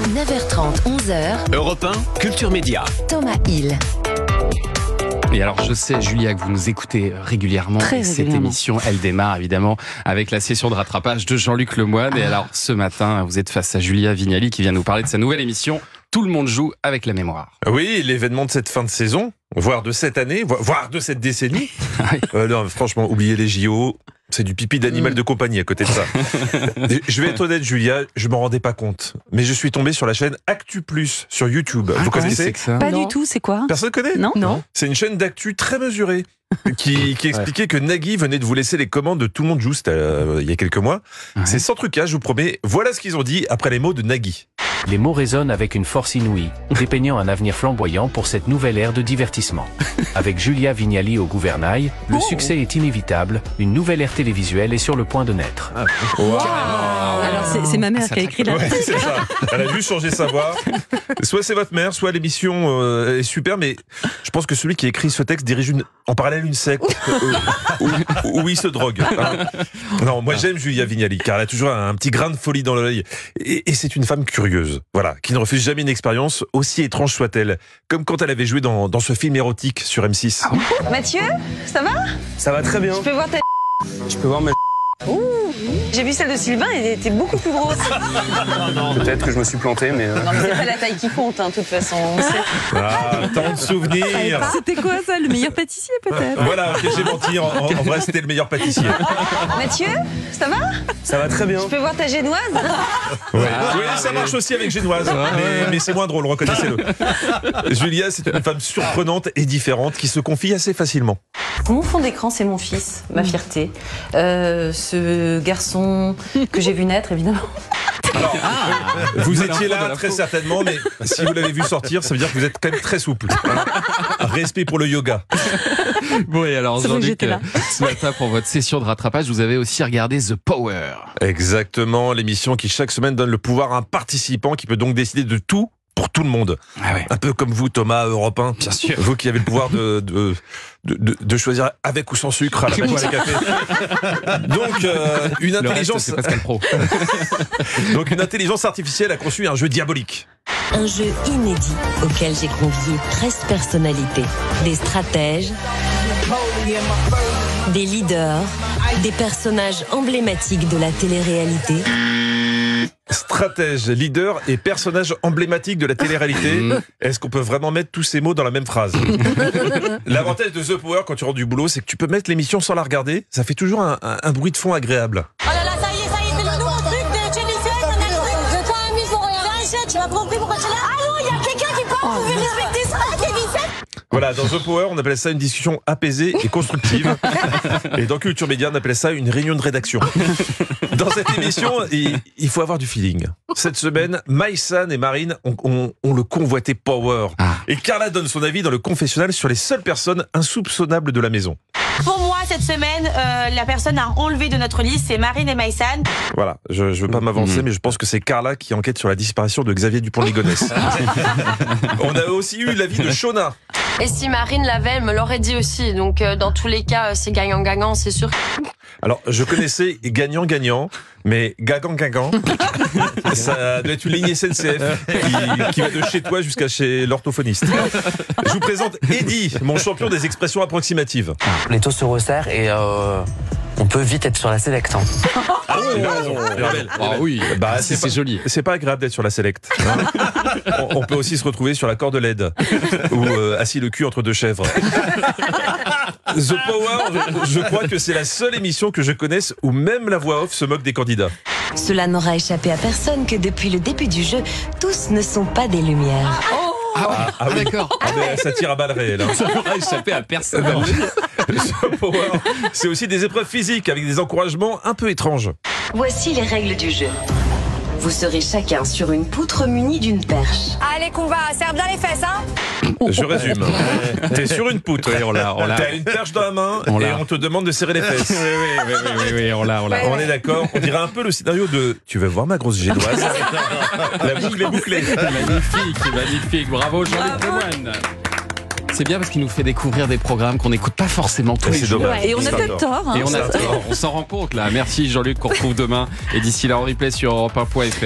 9h30, 11h. Europe 1, Culture Média. Thomas Hill. Et alors, je sais, Julia, que vous nous écoutez régulièrement. Très Cette régulièrement. émission, elle démarre évidemment avec la session de rattrapage de Jean-Luc Lemoyne. Et alors, ce matin, vous êtes face à Julia Vignali qui vient nous parler de sa nouvelle émission. Tout le monde joue avec la mémoire. Oui, l'événement de cette fin de saison, voire de cette année, voire de cette décennie. Non, franchement, oubliez les JO. C'est du pipi d'animal de compagnie à côté de ça. Je vais être honnête, Julia, je m'en rendais pas compte. Mais je suis tombé sur la chaîne Actu Plus sur YouTube. Vous connaissez? que ça Pas Non. du tout, c'est quoi? Personne connaît? Non. C'est une chaîne d'actu très mesurée qui expliquait que Nagui venait de vous laisser les commandes de Tout le monde joue, c'était il y a quelques mois. Ouais. C'est sans trucage, je vous promets. Voilà ce qu'ils ont dit après les mots de Nagui. Les mots résonnent avec une force inouïe, dépeignant un avenir flamboyant pour cette nouvelle ère de divertissement. Avec Julia Vignali au gouvernail, le succès est inévitable, une nouvelle ère télévisuelle est sur le point de naître. Alors c'est ma mère qui a écrit la... Ouais, c'est ça. Elle a juste changé sa voix. Soit c'est votre mère, soit l'émission est super, mais je pense que celui qui a écrit ce texte dirige en parallèle une secte où il se drogue. Hein. Non, moi j'aime Julia Vignali, car elle a toujours un petit grain de folie dans l'œil. Et c'est une femme curieuse, voilà, qui ne refuse jamais une expérience, aussi étrange soit-elle. Comme quand elle avait joué dans ce film érotique sur M6. Mathieu, ça va? Ça va très bien. Je peux voir ta... Je peux voir ma... J'ai vu celle de Sylvain, elle était beaucoup plus grosse. Peut-être que je me suis planté, mais... Non, mais c'est pas la taille qui compte, hein, de toute façon. On sait. Ah, tant de souvenirs. C'était quoi ça? Le meilleur pâtissier peut-être? Voilà, ok, j'ai menti. En vrai, c'était le meilleur pâtissier. Mathieu, ça va? Ça va très bien. Je peux voir ta génoise? Ouais. Oui, ça marche aussi avec Génoise, mais c'est moins drôle, reconnaissez-le. Julia, c'est une femme surprenante et différente qui se confie assez facilement. Mon fond d'écran, c'est mon fils, ma fierté. Ce garçon que j'ai vu naître, évidemment. Vous étiez là très certainement, mais si vous l'avez vu sortir, ça veut dire que vous êtes quand même très souple. Respect pour le yoga. Bon, et alors, C'est vrai que Jean-Luc, j'étais là. ce matin, pour votre session de rattrapage, vous avez aussi regardé The Power. Exactement, l'émission qui chaque semaine donne le pouvoir à un participant qui peut donc décider de tout pour tout le monde. Ah ouais. Un peu comme vous, Thomas, Europe 1. Bien sûr. Vous qui avez le pouvoir de choisir avec ou sans sucre à la machine à café. Donc, une Le reste, intelligence... c'est Pascal Pro. Donc une intelligence artificielle a conçu un jeu diabolique. Un jeu inédit auquel j'ai convié 13 personnalités. Des stratèges, des leaders, des personnages emblématiques de la télé-réalité. Stratège, leader et personnage emblématique de la télé-réalité. Est-ce qu'on peut vraiment mettre tous ces mots dans la même phrase? L'avantage de The Power quand tu rentres du boulot, c'est que tu peux mettre l'émission sans la regarder. Ça fait toujours un bruit de fond agréable. Oh là là, ça y est, c'est le nouveau truc de Jennifer. On a le truc. Je t'ai mis pour rien. C'est un chien, tu m'as pas compris pourquoi tu es là? Allô, il y a quelqu'un qui parle, vous pouvez respecter ça, Jennifer? Voilà, dans The Power, on appelle ça une discussion apaisée et constructive. Et dans Culture Média, on appelle ça une réunion de rédaction. Dans cette émission, il faut avoir du feeling. Cette semaine, Maïsan et Marine ont le convoité Power. Et Carla donne son avis dans le confessionnal sur les seules personnes insoupçonnables de la maison. Pour moi, cette semaine, la personne à enlever de notre liste, c'est Marine et Maïsan. Voilà, je veux pas m'avancer, mais je pense que c'est Carla qui enquête sur la disparition de Xavier Dupont de Ligonnès. On a aussi eu l'avis de Shona. Et si Marine l'avait, elle me l'aurait dit aussi. Donc, dans tous les cas, c'est gagnant-gagnant, c'est sûr. Alors, je connaissais gagnant-gagnant, mais gagnant-gagnant, ça doit être une ligne SNCF qui va de chez toi jusqu'à chez l'orthophoniste. Je vous présente Eddy, mon champion des expressions approximatives. Les taux se resserrent et on peut vite être sur la sélecte. Ah, il a raison. Ah oui, Bah, c'est joli. C'est pas agréable d'être sur la Select. Hein. On peut aussi se retrouver sur la corde LED ou assis le cul entre deux chèvres. The Power, je crois que c'est la seule émission que je connaisse où même la voix off se moque des candidats. Cela n'aura échappé à personne que depuis le début du jeu, tous ne sont pas des lumières. Ah oui. D'accord. Ah, mais ça tire à balles réelles. Hein. Ça n'aura échappé à personne. Non. The Power, c'est aussi des épreuves physiques avec des encouragements un peu étranges. Voici les règles du jeu. Vous serez chacun sur une poutre munie d'une perche. Allez, qu'on va, serre bien les fesses, hein? Je résume. T'es sur une poutre. Oui, on l'a. T'as une perche dans la main On et l'a. on te demande de serrer les fesses. Oui, on l'a. On est d'accord. On dirait un peu le scénario de « Tu veux voir ma grosse génoise ?» La boucle est bouclée. Magnifique. Bravo, Jean-Luc Lemoyne. C'est bien parce qu'il nous fait découvrir des programmes qu'on n'écoute pas forcément tous les C'est jours. dommage. Et on a peut-être tort. Hein. Et on s'en rend compte là. Merci Jean-Luc, qu'on retrouve demain. Et d'ici là, en replay sur europe1.fr.